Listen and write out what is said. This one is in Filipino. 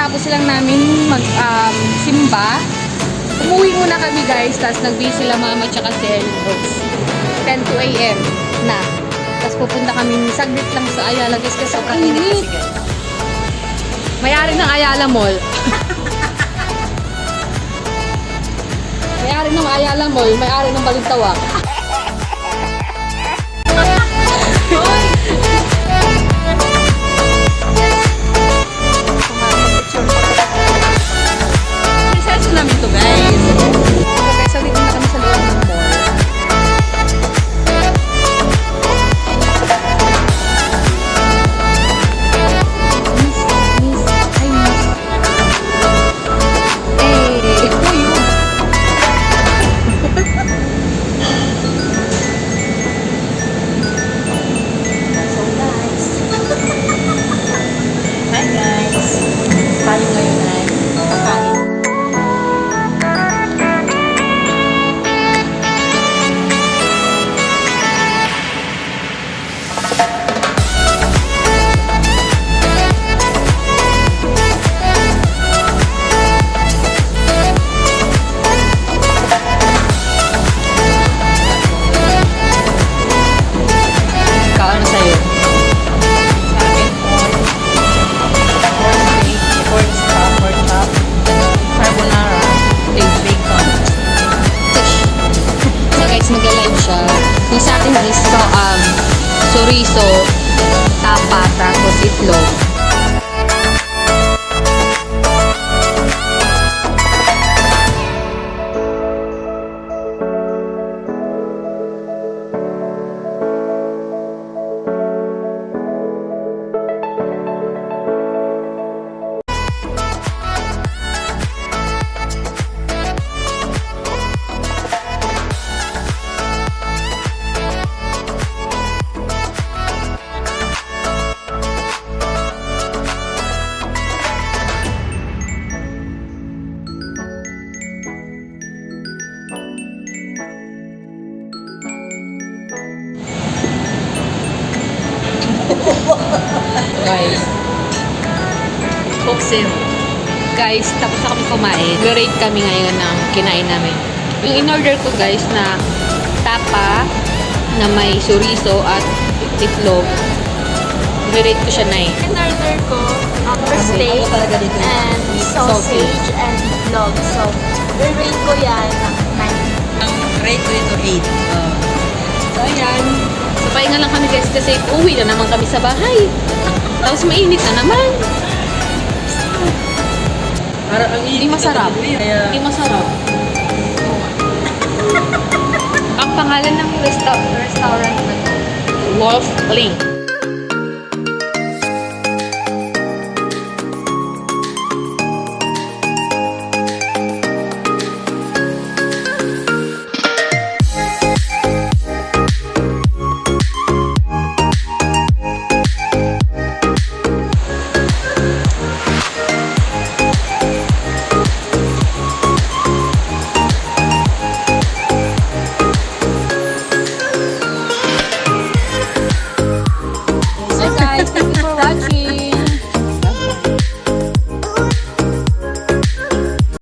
Kakatapos lang namin simba. Umuwi muna kami guys, tapos nag-busy sila mama tsaka si Elros. 10 a.m. na. Tapos pupunta kami saglit lang sa Ayala guys kasi sobrang init. May-ari ng Ayala Mall. May-ari ng Ayala Mall, may-ari ng Balintawak. Isa namin to guys. Okay, so dito na kami sa loob ng mall. Yung sa atin is chorizo, tapa, tapos itlog. Guys, Coke Zero. Guys, tapos na kami kumain. Rate kami ngayon ng kinain namin. Yung in-order ko guys na tapa na may chorizo at itlog. Rate ko siya 9. In-order ko steak and sausage and itlog. So, rate ko yan 9. Ang rate ko ito 8. So, ayan. So, pahinga lang kami guys kasi uwi na naman kami sa bahay. Tapos mainit na naman. Hindi masarap. Hindi masarap. Ang pangalan ng restaurant na to, Wolf Link.